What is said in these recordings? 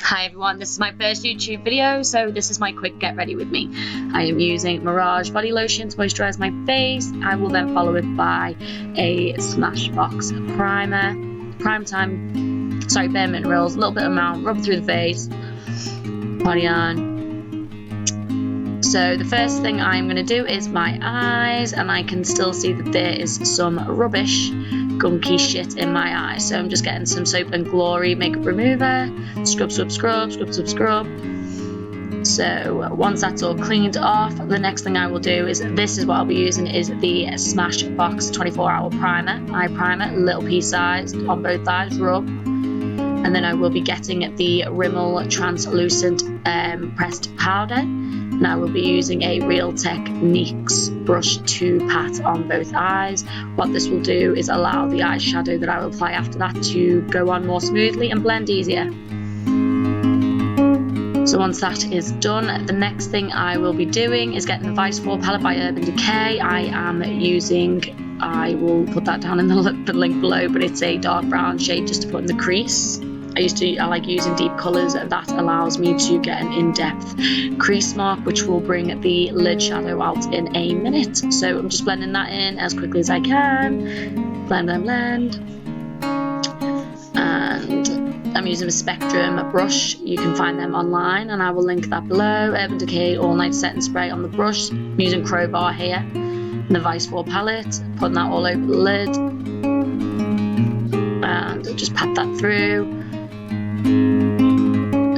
Hi everyone, this is my first YouTube video, so this is my quick get ready with me. I am using Mirage body lotion to moisturise my face. I will then follow it by a Smashbox primer, bare minerals, a little bit amount, rub it through the face, body on. So the first thing I'm going to do is my eyes, and I can still see that there is some rubbish gunky shit in my eyes, so I'm just getting some Soap and Glory makeup remover, scrub. So once that's all cleaned off, the next thing I will do is, this is what I'll be using, is the Smashbox 24-hour primer, eye primer, little pea size on both eyes, rub. And then I will be getting the Rimmel translucent pressed powder, and I will be using a Real Techniques brush to pat on both eyes. What this will do is allow the eyeshadow that I will apply after that to go on more smoothly and blend easier. So once that is done, the next thing I will be doing is getting the Vice 4 palette by Urban Decay. I will put that down in the link below, but it's a dark brown shade just to put in the crease. I like using deep colours. That allows me to get an in-depth crease mark, which will bring the lid shadow out in a minute. So I'm just blending that in as quickly as I can. Blend. And I'm using a Spectrum brush. You can find them online, and I will link that below. Urban Decay All Night Setting Spray on the brush. I'm using Crowbar here. And the Vice 4 palette. Putting that all over the lid. And just pat that through.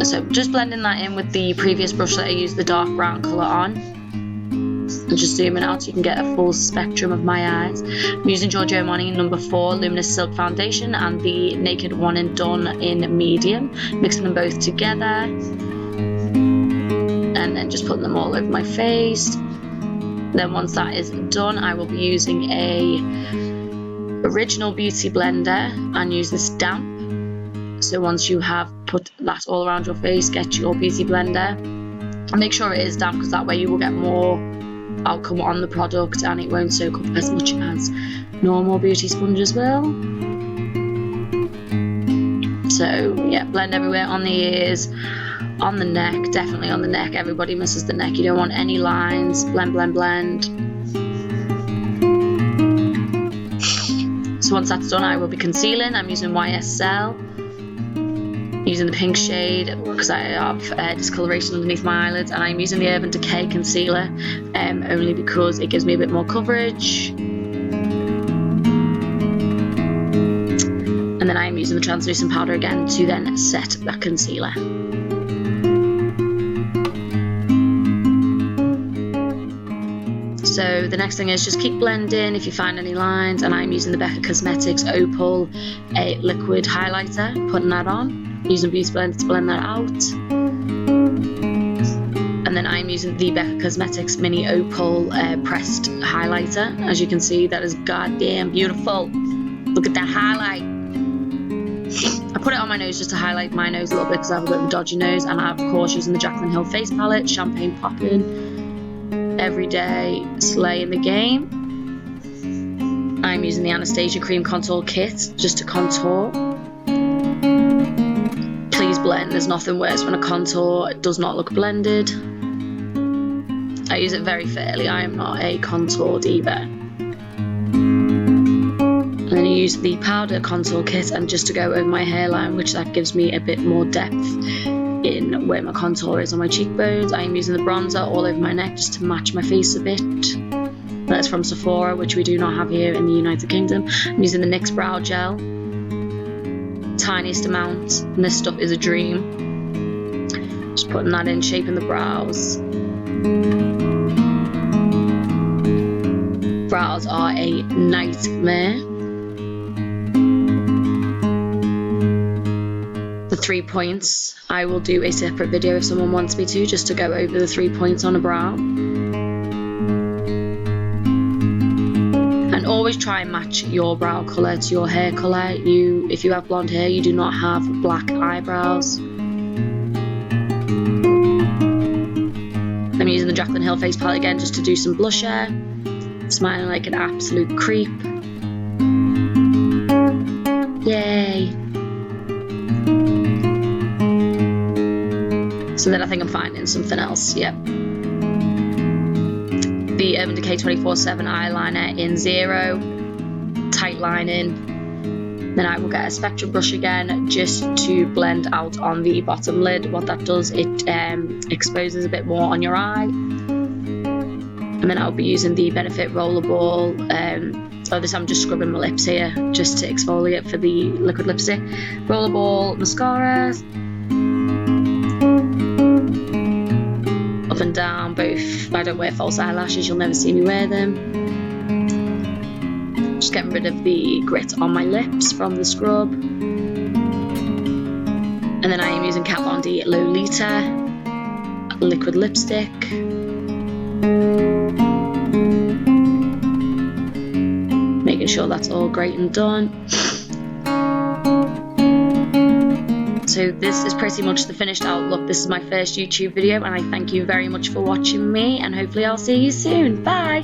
So just blending that in with the previous brush that I used the dark brown colour on. And just zooming out so you can get a full spectrum of my eyes. I'm using Giorgio Armani No. 4 Luminous Silk Foundation and the Naked One and Done in medium. Mixing them both together. And then just putting them all over my face. Then once that is done, I will be using a Original Beauty blender and use this damp. So once you have put that all around your face, get your beauty blender and make sure it is damp, because that way you will get more outcome on the product and it won't soak up as much as normal beauty sponges will. So yeah, blend everywhere, on the ears, on the neck, definitely on the neck. Everybody misses the neck. You don't want any lines. Blend. So once that's done, I will be concealing. I'm using YSL. Using the pink shade because I have discoloration underneath my eyelids, and I'm using the Urban Decay concealer only because it gives me a bit more coverage. And then I'm using the translucent powder again to then set that concealer. So the next thing is just keep blending if you find any lines, and I'm using the Becca Cosmetics Opal liquid highlighter, putting that on. Using Beauty Blender to blend that out. And then I'm using the Becca Cosmetics Mini Opal pressed highlighter. As you can see, that is goddamn beautiful. Look at that highlight. I put it on my nose just to highlight my nose a little bit because I have a bit of a dodgy nose. And I'm of course using the Jaclyn Hill face palette, Champagne Poppin', Everyday Slay in the Game. I'm using the Anastasia Cream Contour Kit just to contour. Please blend. There's nothing worse when a contour does not look blended. I use it very fairly. I am not a contour diva. And then I use the powder contour kit and just to go over my hairline, which that gives me a bit more depth in where my contour is on my cheekbones. I am using the bronzer all over my neck just to match my face a bit. That's from Sephora, which we do not have here in the United Kingdom. I'm using the NYX brow gel. Tiniest amount, and this stuff is a dream. Just putting that in, shaping the brows. Brows are a nightmare. The 3 points, I will do a separate video if someone wants me to, just to go over the 3 points on a brow. Always try and match your brow colour to your hair colour. If you have blonde hair, you do not have black eyebrows. I'm using the Jaclyn Hill face palette again just to do some blusher. Smiling like an absolute creep. Yay! So then I think I'm finding something else. Yep. The Urban Decay 24/7 eyeliner in 0, tight lining. Then I will get a spectrum brush again just to blend out on the bottom lid. What that does, it exposes a bit more on your eye. And then I'll be using the Benefit Rollerball. This I'm just scrubbing my lips here just to exfoliate for the liquid lipstick. Rollerball mascara. Up and down both. I don't wear false eyelashes, you'll never see me wear them. Just getting rid of the grit on my lips from the scrub. And then I am using Kat Von D Lolita liquid lipstick. Making sure that's all great and done. So this is pretty much the finished outlook. This is my first YouTube video and I thank you very much for watching me, and hopefully I'll see you soon. Bye!